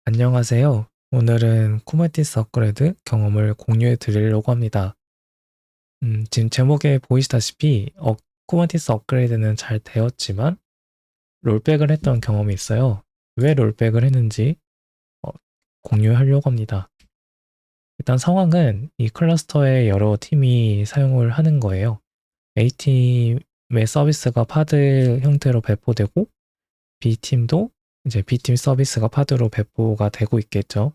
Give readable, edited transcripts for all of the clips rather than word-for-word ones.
안녕하세요. 오늘은 쿠버네티스 업그레이드 경험을 공유해 드리려고 합니다. 지금 제목에 보이시다시피 쿠버네티스 업그레이드는 잘 되었지만 롤백을 했던 경험이 있어요. 왜 롤백을 했는지 어, 공유하려고 합니다. 일단 상황은 이 클러스터에 여러 팀이 사용을 하는 거예요. A팀의 서비스가 파드 형태로 배포되고 B팀도 이제 B팀 서비스가 파드로 배포가 되고 있겠죠.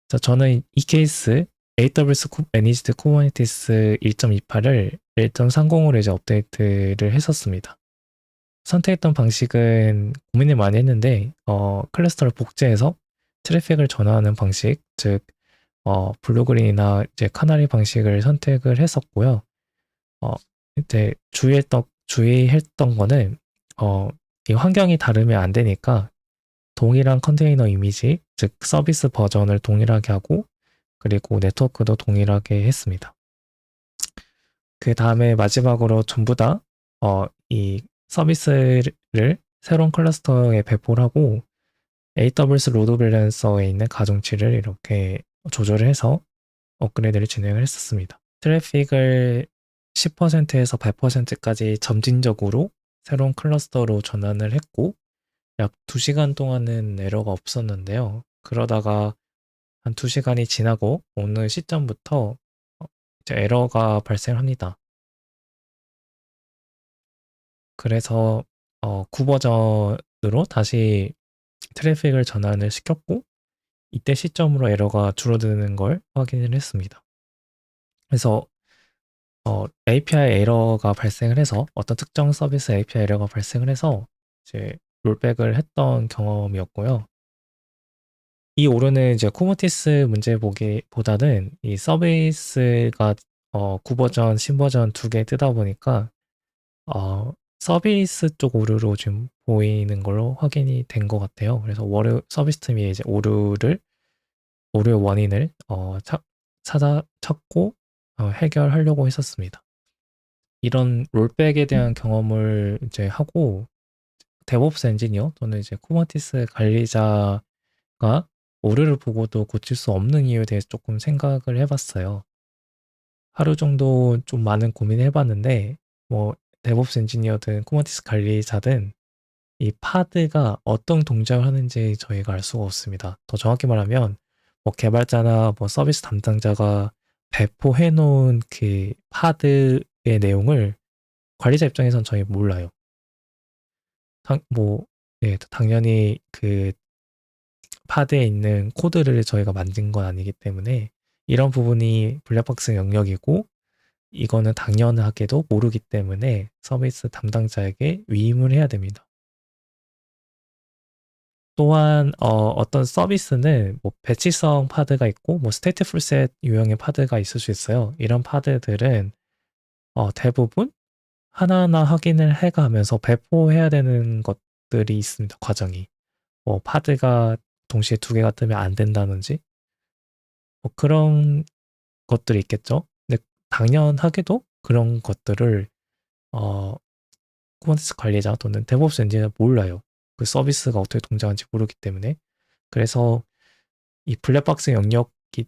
자, 저는 이 케이스 AWS Managed Kubernetes 1.28을 1.30으로 이제 업데이트를 했었습니다. 선택했던 방식은 고민을 많이 했는데 클러스터를 복제해서 트래픽을 전환하는 방식, 즉 블루그린이나 이제 카나리 방식을 선택을 했었고요. 어, 이제 주의했던 거는 이 환경이 다르면 안 되니까 동일한 컨테이너 이미지, 즉 서비스 버전을 동일하게 하고 그리고 네트워크도 동일하게 했습니다. 그 다음에 마지막으로 전부 다 이 서비스를 새로운 클러스터에 배포를 하고 AWS 로드 밸런서에 있는 가중치를 이렇게 조절을 해서 업그레이드를 진행을 했었습니다. 트래픽을 10%에서 100%까지 점진적으로 새로운 클러스터로 전환을 했고 약 2시간 동안은 에러가 없었는데요. 그러다가 한 2시간이 지나고 어느 시점부터 이제 에러가 발생합니다. 그래서 9버전으로 다시 트래픽을 전환을 시켰고 이때 시점으로 에러가 줄어드는 걸 확인을 했습니다. 그래서 API 에러가 발생을 해서 어떤 특정 서비스 API 에러가 발생을 해서 이제 롤백을 했던 경험이었고요. 이 오류는 이제 쿠버네티스 문제 보기보다는 이 서비스가 9버전, 10버전 두 개 뜨다 보니까 서비스 쪽 오류로 지금 보이는 걸로 확인이 된 것 같아요. 그래서 서비스 팀이 이제 오류의 원인을 찾고 해결하려고 했었습니다. 이런 롤백에 대한 경험을 이제 하고 데브옵스 엔지니어 또는 이제 쿠버네티스 관리자가 오류를 보고도 고칠 수 없는 이유에 대해서 조금 생각을 해봤어요. 하루 정도 좀 많은 고민을 해봤는데 뭐 데브옵스 엔지니어든 쿠버네티스 관리자든 이 파드가 어떤 동작을 하는지 저희가 알 수가 없습니다. 더 정확히 말하면 뭐 개발자나 뭐 서비스 담당자가 배포해 놓은 그 파드의 내용을 관리자 입장에선 저희 몰라요. 예, 당연히 그 파드에 있는 코드를 저희가 만든 건 아니기 때문에 이런 부분이 블랙박스 영역이고 이거는 당연하게도 모르기 때문에 서비스 담당자에게 위임을 해야 됩니다. 또한 어떤 서비스는 뭐 배치성 파드가 있고 뭐 스테이트풀 셋 유형의 파드가 있을 수 있어요. 이런 파드들은 대부분 하나하나 확인을 해가면서 배포해야 되는 것들이 있습니다. 과정이. 뭐 파드가 동시에 두 개가 뜨면 안 된다든지 뭐 그런 것들이 있겠죠. 근데 당연하게도 그런 것들을 어, 쿠버네티스 관리자 또는 데브옵스 엔지니어는 몰라요. 그 서비스가 어떻게 동작하는지 모르기 때문에. 그래서 이 블랙박스 영역이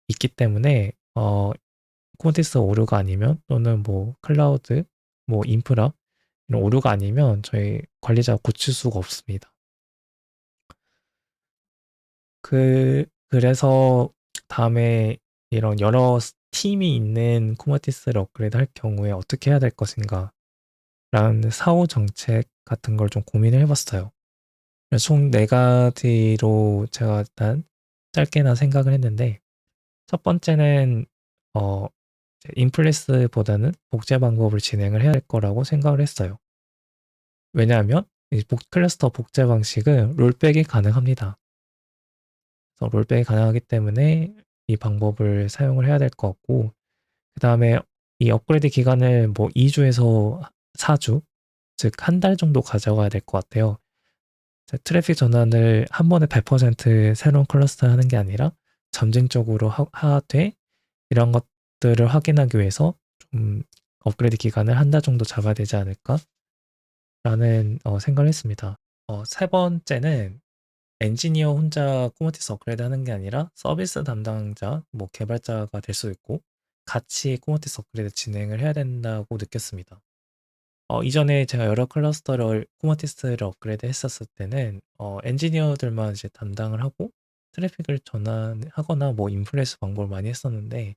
있기 때문에 쿠버네티스 오류가 아니면 또는 뭐 클라우드, 뭐 인프라 이런 오류가 아니면 저희 관리자가 고칠 수가 없습니다. 그래서 다음에 이런 여러 팀이 있는 쿠버네티스를 업그레이드 할 경우에 어떻게 해야 될 것인가 라는 사후 정책 같은 걸 좀 고민을 해봤어요. 총 네 가지로 제가 일단 짧게나 생각을 했는데 첫 번째는 어, 인플레스보다는 복제 방법을 진행을 해야 할 거라고 생각을 했어요. 왜냐하면 이 클러스터 복제 방식은 롤백이 가능합니다. 그래서 롤백이 가능하기 때문에 이 방법을 사용을 해야 될 것 같고 그 다음에 이 업그레이드 기간을 뭐 2주에서 4주 즉 한 달 정도 가져가야 될 것 같아요. 트래픽 전환을 한 번에 100% 새로운 클러스터 하는 게 아니라 점진적으로 하되 이런 것들을 확인하기 위해서 좀 업그레이드 기간을 한 달 정도 잡아야 되지 않을까라는 생각을 했습니다. 세 번째는 엔지니어 혼자 쿠버티스 업그레이드 하는 게 아니라 서비스 담당자, 뭐 개발자가 될 수 있고 같이 쿠버티스 업그레이드 진행을 해야 된다고 느꼈습니다. 이전에 제가 여러 클러스터를 쿠버티스를 업그레이드 했었을 때는 엔지니어들만 이제 담당을 하고 트래픽을 전환하거나 뭐 인플레이스 방법을 많이 했었는데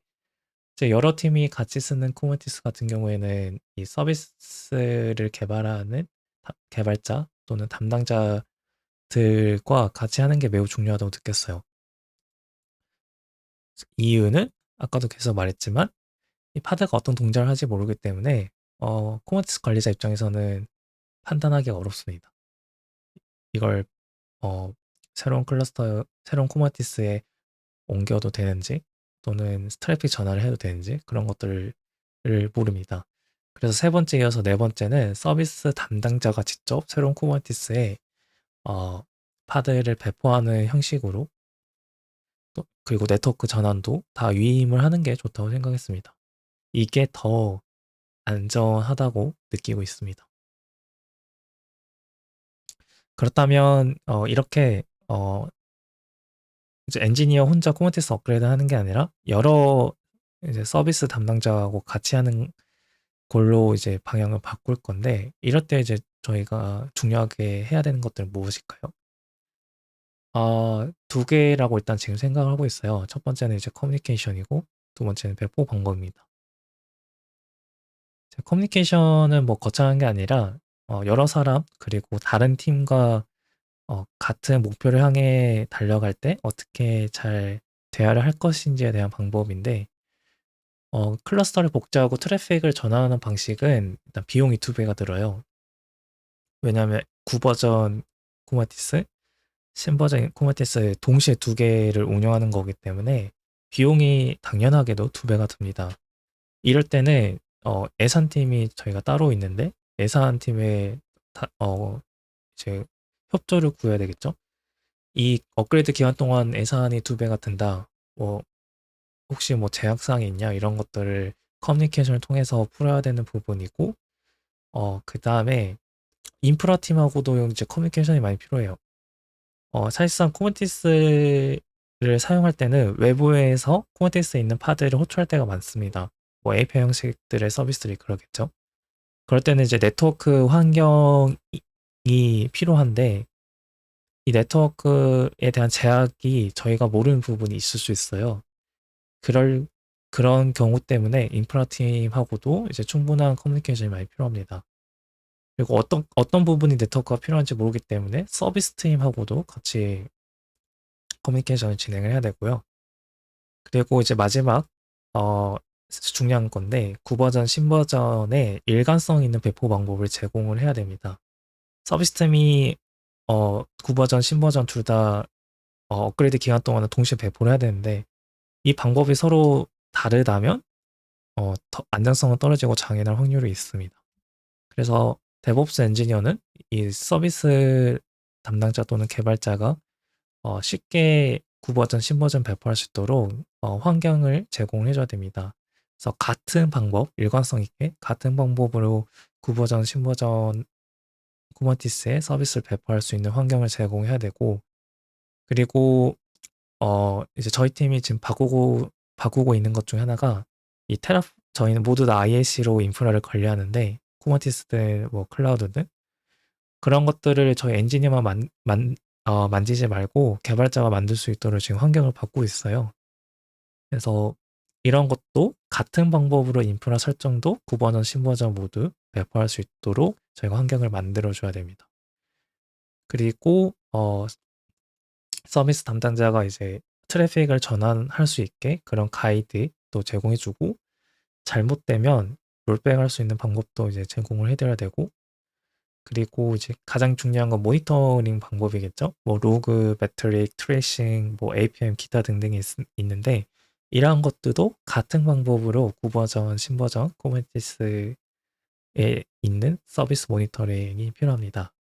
이제 여러 팀이 같이 쓰는 쿠버티스 같은 경우에는 이 서비스를 개발하는 개발자 또는 담당자들과 같이 하는 게 매우 중요하다고 느꼈어요. 이유는 아까도 계속 말했지만 이 파드가 어떤 동작을 할지 모르기 때문에 쿠버티스 관리자 입장에서는 판단하기가 어렵습니다. 이걸 새로운 클러스터, 새로운 쿠버티스에 옮겨도 되는지 또는 트래픽 전환을 해도 되는지 그런 것들을 모릅니다. 그래서 세 번째 이어서 네 번째는 서비스 담당자가 직접 새로운 쿠버티스에 파드를 배포하는 형식으로 그리고 네트워크 전환도 다 위임을 하는 게 좋다고 생각했습니다. 이게 더 안전하다고 느끼고 있습니다. 그렇다면 이렇게 이제 엔지니어 혼자 쿠버티스 업그레이드 하는 게 아니라 여러 이제 서비스 담당자하고 같이 하는 걸로 이제 방향을 바꿀 건데 이럴 때 이제 저희가 중요하게 해야 되는 것들은 무엇일까요? 두 개라고 일단 지금 생각을 하고 있어요. 첫 번째는 이제 커뮤니케이션이고 두 번째는 배포 방법입니다. 커뮤니케이션은 뭐 거창한 게 아니라 여러 사람 그리고 다른 팀과 같은 목표를 향해 달려갈 때 어떻게 잘 대화를 할 것인지에 대한 방법인데 클러스터를 복제하고 트래픽을 전환하는 방식은 일단 비용이 2배가 들어요. 왜냐하면 9버전 쿠버티스, 10버전 쿠버티스 동시에 2개를 운영하는 거기 때문에 비용이 당연하게도 2배가 듭니다. 이럴 때는 예산팀이 저희가 따로 있는데 예산팀에 이제 협조를 구해야 되겠죠. 이 업그레이드 기간 동안 예산이 2배가 든다. 뭐 혹시 뭐 제약사항이 있냐 이런 것들을 커뮤니케이션을 통해서 풀어야 되는 부분이고 그다음에 인프라 팀하고도 이제 커뮤니케이션이 많이 필요해요. 사실상 쿠버티스를 사용할 때는 외부에서 쿠버티스에 있는 파드를 호출할 때가 많습니다. 뭐 API 형식들의 서비스들이 그러겠죠. 그럴 때는 이제 네트워크 환경이 필요한데 이 네트워크에 대한 제약이 저희가 모르는 부분이 있을 수 있어요. 그런 경우 때문에 인프라 팀하고도 이제 충분한 커뮤니케이션이 많이 필요합니다. 그리고 어떤 부분이 네트워크가 필요한지 모르기 때문에 서비스 팀하고도 같이 커뮤니케이션을 진행을 해야 되고요. 그리고 이제 마지막 중요한 건데 9버전, 10버전의 일관성 있는 배포 방법을 제공을 해야 됩니다. 서비스 팀이 9버전, 10버전 둘 다 업그레이드 기간 동안은 동시에 배포를 해야 되는데 이 방법이 서로 다르다면 더 안정성은 떨어지고 장애 날 확률이 있습니다. 그래서 데브옵스 엔지니어는 이 서비스 담당자 또는 개발자가 쉽게 9버전, 10버전 배포할 수 있도록 환경을 제공을 해줘야 됩니다. 그래서 같은 방법, 일관성 있게 같은 방법으로 9버전, 10버전 쿠버티스에 서비스를 배포할 수 있는 환경을 제공해야 되고 그리고 이제 저희 팀이 지금 바꾸고 있는 것 중에 하나가 이 저희는 모두 다 IAC로 인프라를 관리하는데 쿠버티스든 뭐 클라우드든 그런 것들을 저희 엔지니어만 만지지 말고 개발자가 만들 수 있도록 지금 환경을 바꾸고 있어요. 그래서 이런 것도 같은 방법으로 인프라 설정도 9버전, 10버전 모두 배포할 수 있도록 저희가 환경을 만들어 줘야 됩니다. 그리고 서비스 담당자가 이제 트래픽을 전환할 수 있게 그런 가이드도 제공해 주고 잘못되면 롤백할 수 있는 방법도 이제 제공을 해 드려야 되고 그리고 이제 가장 중요한 건 모니터링 방법이겠죠. 뭐 로그, 매트릭, 트레이싱, 뭐 APM 기타 등등이 있는데 이러한 것들도 같은 방법으로 9버전, 10버전 쿠버티스에 있는 서비스 모니터링이 필요합니다.